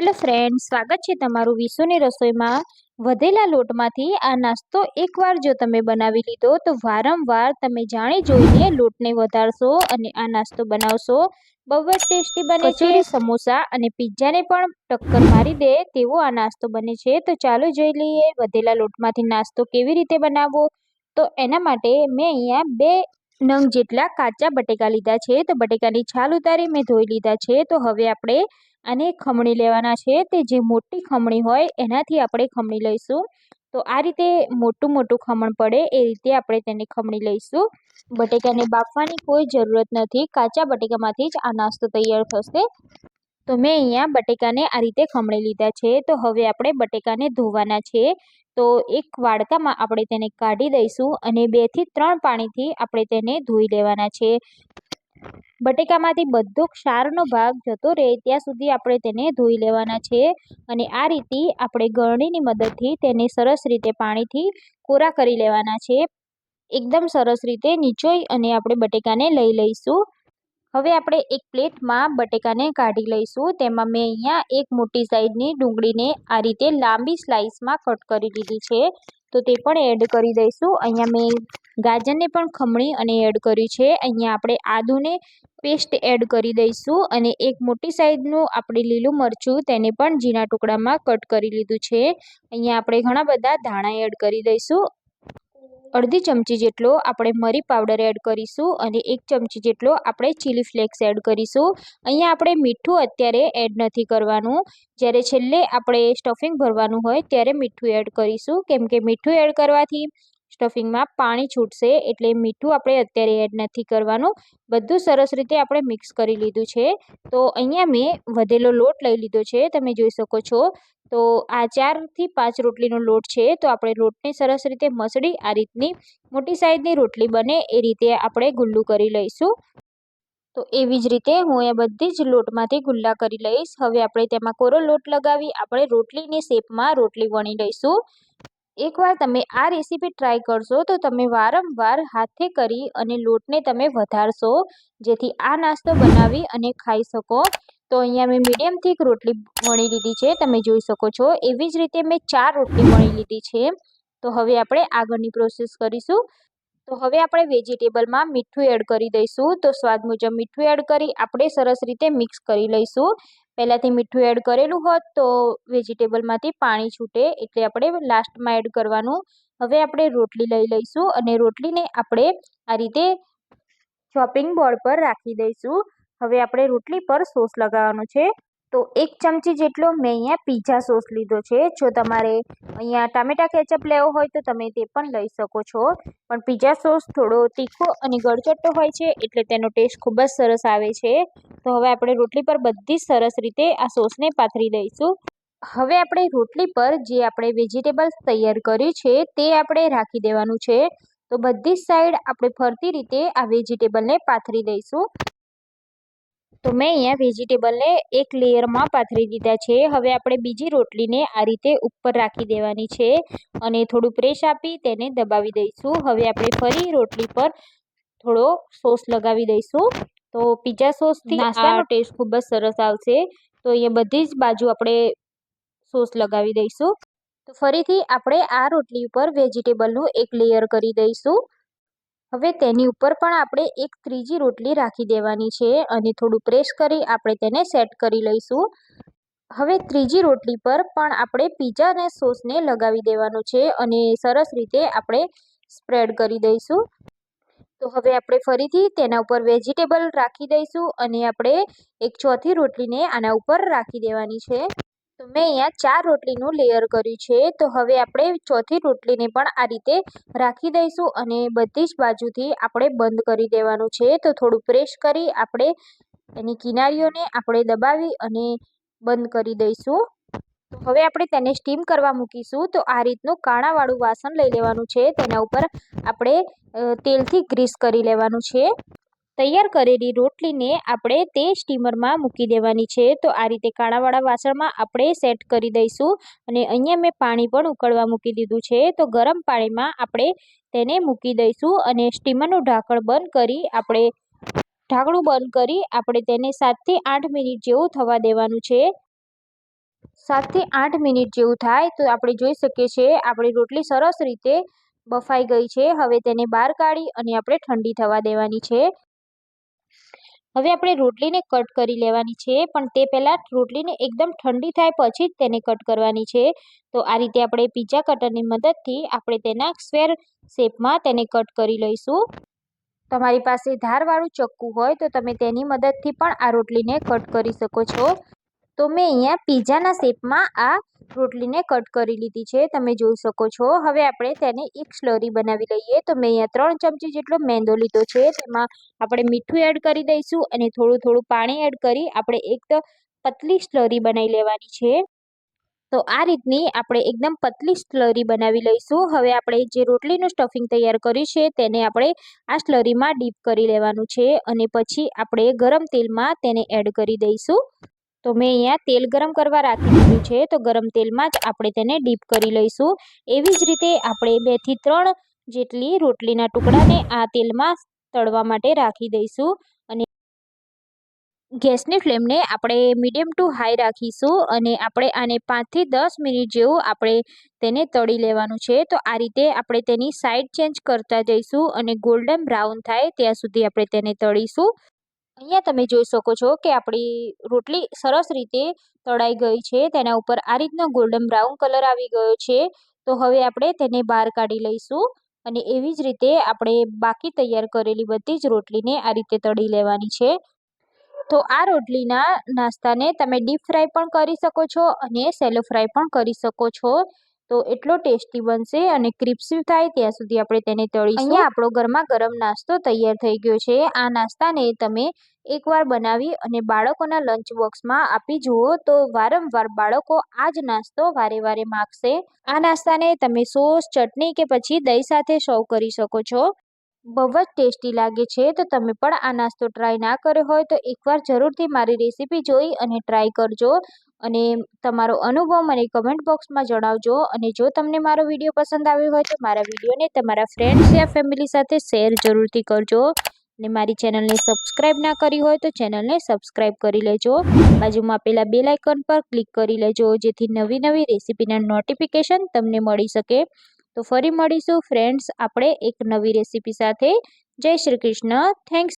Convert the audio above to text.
Hello friend, સ્વાગત છે તમારું વિશુની રસોઈમાં। વધેલા લોટમાંથી આ નાસ્તો એકવાર જો તમે બનાવી લીધો તો વારંવાર તમે જાણી જોઈને લોટને વધારશો અને આ નાસ્તો બનાવશો। બહુ જ ટેસ્ટી બને છે। સમોસા અને પિઝાને પણ ટક્કર મારી દે તેવો આ નાસ્તો બને છે। તો ચાલો જોઈ લઈએ વધેલા લોટમાંથી નાસ્તો કેવી રીતે બનાવવો। તો એના માટે મેં અહીંયા 2 નંગ જેટલા કાચા બટેકા લીધા છે। તો બટેકાની છાલ ઉતારી મેં ધોઈ લીધા છે। તો હવે આપણે આને ખમણી લેવાના છે। તે જે મોટી ખમણી હોય એનાથી આપણે ખમણી લઈશું। તો આ રીતે મોટું ખમણ પડે એ રીતે આપણે તેને ખમણી લઈશું। બટેકાને બાફવાની કોઈ જરૂરત નથી, કાચા બટેકામાંથી જ આ નાસ્તો તૈયાર થશે। તો મેં અહીંયા બટેકાને આ રીતે ખમણી લીધા છે। તો હવે આપણે બટેકાને ધોવાના છે। તો એક વાડકામાં આપણે તેને કાઢી દઈશું અને 2 થી 3 પાણીથી આપણે તેને ધોઈ લેવાના છે। બટેકામાંથી બધો ક્ષારનો ભાગ જતો રહે ત્યાં સુધી આપણે તેને ધોઈ લેવાના છે અને આ રીતે આપણે ગળણીની મદદથી તેને સરસ રીતે પાણીથી કોરા કરી લેવાના છે। એકદમ સરસ રીતે નીચોઈ અને આપણે બટેકાને લઈ લઈશું। હવે આપણે એક પ્લેટમાં બટેકાને કાઢી લઈશું। તેમાં મેં અહીંયા એક મોટી સાઈઝની ડુંગળીને આ રીતે લાંબી સ્લાઇસમાં કટ કરી લીધી છે। તો તે પણ એડ કરી દઈશું। અહીંયા મેં ગાજરને પણ ખમણી અને એડ કર્યું છે। અહીંયા આપણે આદુને પેસ્ટ એડ કરી દઈશું અને એક મોટી સાઈઝનું આપણે લીલું મરચું તેને પણ ઝીણા ટુકડામાં કટ કરી લીધું છે। અહીંયા આપણે ઘણા બધા ધાણા એડ કરી દઈશું। અડધી ચમચી જેટલો આપણે મરી પાવડર એડ કરીશું અને 1 ચમચી જેટલો આપણે ચીલી ફ્લેક્સ એડ કરીશું। અહીંયા આપણે મીઠું અત્યારે એડ નથી કરવાનું, જ્યારે છેલ્લે આપણે સ્ટફિંગ ભરવાનું હોય ત્યારે મીઠું એડ કરીશું, કેમ કે મીઠું એડ કરવાથી સ્ટફિંગમાં પાણી છૂટશે, એટલે મીઠું આપણે અત્યારે એડ નથી કરવાનું। બધું સરસ રીતે આપણે મિક્સ કરી લીધું છે। તો અહીંયા મેં વધેલો લોટ લઈ લીધો છે, તમે જોઈ શકો છો। તો આ 4 થી 5 રોટલીનો લોટ છે। તો આપણે લોટને સરસ રીતે મસળી આ રીતની મોટી સાઈઝની રોટલી બને એ રીતે આપણે ગુલ્લું કરી લઈશું। તો એવી જ રીતે હું એ બધી જ લોટમાંથી ગુલ્લા કરી લઈશ। હવે આપણે તેમાં કોરો લોટ લગાવી આપણે રોટલીની શેપમાં રોટલી વણી લઈશું। એકવાર તમે આ રેસીપી ટ્રાય કરશો તો તમે વારંવાર હાથે કરી અને લોટને તમે વધારશો, જેથી આ નાસ્તો બનાવી અને ખાઈ શકો। તો અહીંયા મેં મીડિયમ થીક રોટલી વણી લીધી છે, તમે જોઈ શકો છો। એવી જ રીતે મેં 4 રોટલી વણી લીધી છે। તો હવે આપણે આગળની પ્રોસેસ કરીશું। તો હવે આપણે વેજીટેબલમાં મીઠું એડ કરી દઈશું। તો સ્વાદ મુજબ મીઠું એડ કરી આપણે સરસ રીતે મિક્સ કરી લઈશું। પહેલાંથી મીઠું એડ કરેલું હોત તો વેજીટેબલમાંથી પાણી છૂટે, એટલે આપણે લાસ્ટમાં એડ કરવાનું। હવે આપણે રોટલી લઈ લઈશું અને રોટલીને આપણે આ રીતે ચોપિંગ બોર્ડ પર રાખી દઈશું। હવે આપણે રોટલી પર સોસ લગાવવાનો છે। તો 1 ચમચી જેટલો મેં અહીંયા પિઝા સોસ લીધો છે। જો તમારે અહીંયા ટામેટા કેચઅપ લેવો હોય તો તમે તે પણ લઈ શકો છો, પણ પિઝા સોસ થોડો તીખો અને ગળચટ્ટો હોય છે, એટલે તેનો ટેસ્ટ ખૂબ જ સરસ આવે છે। તો હવે આપણે રોટલી પર બધી સરસ રીતે આ સોસને પાથરી દઈશું। હવે આપણે રોટલી પર જે આપણે વેજીટેબલ્સ તૈયાર કર્યું છે તે આપણે રાખી દેવાનું છે। તો બધી જ સાઈડ આપણે ફરતી રીતે આ વેજીટેબલને પાથરી દઈશું। તો મેં અહીંયા વેજીટેબલને એક લેયરમાં પાથરી દીધા છે। હવે આપણે બીજી રોટલીને આ રીતે ઉપર રાખી દેવાની છે અને થોડું પ્રેસ આપી તેને દબાવી દઈશું। હવે આપણે ફરી રોટલી પર થોડો સોસ લગાવી દઈશું। તો પિઝા સોસથી નાસ્તાનો ટેસ્ટ ખૂબ જ સરસ આવશે। તો અહીંયા બધી જ બાજુ આપણે સોસ લગાવી દઈશું। તો ફરીથી આપણે આ રોટલી ઉપર વેજીટેબલનું એક લેયર કરી દઈશું। હવે તેની ઉપર પણ આપણે એક ત્રીજી રોટલી રાખી દેવાની છે અને થોડું પ્રેસ કરી આપણે તેને સેટ કરી લઈશું। હવે ત્રીજી રોટલી પર પણ આપણે પિઝા અને સોસને લગાવી દેવાનું છે અને સરસ રીતે આપણે સ્પ્રેડ કરી દઈશું। તો હવે આપણે ફરીથી તેના ઉપર વેજીટેબલ રાખી દઈશું અને આપણે એક ચોથી રોટલીને આના ઉપર રાખી દેવાની છે। તો મેં અહીંયા 4 રોટલીનું લેયર કર્યું છે। તો હવે આપણે ચોથી રોટલીને પણ આ રીતે રાખી દઈશું અને બધી જ બાજુથી આપણે બંધ કરી દેવાનું છે। તો થોડું પ્રેસ કરી આપણે એની કિનારીઓને આપણે દબાવી અને બંધ કરી દઈશું। તો હવે આપણે તેને સ્ટીમ કરવા મૂકીશું। તો આ રીતનું કાણાવાળું વાસણ લઈ લેવાનું છે, તેના ઉપર આપણે તેલથી ગ્રીસ કરી લેવાનું છે। તૈયાર કરેલી રોટલીને આપણે તે સ્ટીમરમાં મૂકી દેવાની છે। તો આ રીતે કાણાવાળા વાસણમાં આપણે સેટ કરી દઈશું અને અહીંયા મેં પાણી પણ ઉકળવા મૂકી દીધું છે। તો ગરમ પાણીમાં આપણે તેને મૂકી દઈશું અને સ્ટીમરનું ઢાંકણ બંધ કરી આપણે તેને 7 થી 8 મિનિટ જેવું થવા દેવાનું છે। 7 થી 8 મિનિટ જેવું થાય તો આપણે જોઈ શકીએ છીએ આપણી રોટલી સરસ રીતે બફાઈ ગઈ છે. હવે તેને બહાર કાઢી અને આપણે ઠંડી થવા દેવાની છે. હવે આપણે રોટલીને કટ કરી લેવાની છે, પણ તે પહેલાં રોટલીને એકદમ ઠંડી થાય પછી જ તેને કટ કરવાની છે. તો આ રીતે આપણે પિઝા કટરની મદદથી આપણે તેના સ્ક્વેર શેપમાં તેને કટ કરી લઈશું. તમારી પાસે ધારવાળું ચક્કુ હોય તો તમે તેની મદદથી પણ આ રોટલીને કટ કરી શકો છો. તો મેં અહીંયા પિઝાના શેપમાં આ રોટલીને કટ કરી લીધી છે, તમે જોઈ શકો છો. હવે આપણે તેને એક સ્લરી બનાવી લઈએ. તો મેં અહીંયા 3 ચમચી જેટલો મેંદો લીધો છે. તેમાં આપણે મીઠું એડ કરી દઈશું અને થોડું થોડું પાણી એડ કરી આપણે એક પતલી સ્લરી બનાવી લેવાની છે. તો આ રીતની આપણે એકદમ પતલી સ્લરી બનાવી લઈશું. હવે આપણે જે રોટલીનું સ્ટફિંગ તૈયાર કર્યું છે તેને આપણે આ સ્લરીમાં ડીપ કરી લેવાનું છે અને પછી આપણે ગરમ તેલમાં તેને એડ કરી દઈશું. તો મેં અહીંયા તેલ ગરમ કરવા રાખી દીધું છે. તો ગરમ તેલમાં જ આપણે તેને ડીપ કરી લઈશું. એવી જ રીતે આપણે 2 થી 3 જેટલી રોટલીના ટુકડાને આ તેલમાં તળવા માટે રાખી દઈશું અને ગેસની ફ્લેમને આપણે મીડિયમ ટુ હાઈ રાખીશું અને આપણે આને 5 થી 10 મિનિટ જેવું આપણે તેને તળી લેવાનું છે. તો આ રીતે આપણે તેની સાઈડ ચેન્જ કરતા જઈશું અને ગોલ્ડન બ્રાઉન થાય ત્યાં સુધી આપણે તેને તળીશું. અહીંયા તમે જોઈ શકો છો કે આપણી રોટલી સરસ રીતે તળાઈ ગઈ છે. તેના ઉપર આ રીતનો ગોલ્ડન બ્રાઉન કલર આવી ગયો છે. તો હવે આપણે તેને બહાર કાઢી લઈશું અને એવી જ રીતે આપણે બાકી તૈયાર કરેલી બધી જ રોટલીને આ રીતે તળી લેવાની છે. તો આ રોટલીના નાસ્તાને તમે ડીપ ફ્રાય પણ કરી શકો છો અને સેલો ફ્રાય પણ કરી શકો છો. તો એટલો ટેસ્ટી બનશે અને ક્રિસ્પી થાય ત્યાં સુધી આપણે તેને તળીશું. અહીંયા આપણો ગરમા ગરમ નાસ્તો તૈયાર થઈ ગયો છે. આ નાસ્તાને તમે એકવાર બનાવી અને બાળકોના લંચ બોક્સમાં આપી જુઓ તો વારંવાર બાળકો આ જ નાસ્તો વારે વારે માગશે. આ નાસ્તાને તમે સોસ, ચટણી કે પછી દહીં સાથે સર્વ કરી શકો છો. બહુ જ ટેસ્ટી લાગે છે. તો તમે પણ આ નાસ્તો ટ્રાય ના કર્યો હોય તો એકવાર જરૂરથી મારી રેસીપી જોઈ અને ટ્રાય કરજો અને તમારો અનુભવ મને કમેન્ટ બોક્સમાં જણાવજો. અને જો તમને મારો વિડીયો પસંદ આવ્યો હોય તો મારા વિડીયોને તમારા ફ્રેન્ડ્સ યા ફેમિલી સાથે શેર જરૂરથી કરજો અને મારી ચેનલને સબસ્ક્રાઈબ ના કરી હોય તો ચેનલને સબસ્ક્રાઈબ કરી લેજો. બાજુમાં આપેલા બેલ આઇકન પર ક્લિક કરી લેજો જેથી નવી નવી રેસીપીના નોટિફિકેશન તમને મળી શકે. તો ફરી મળીશું ફ્રેન્ડ્સ આપણે એક નવી રેસીપી સાથે. જય શ્રી કૃષ્ણ. થેન્ક્સ.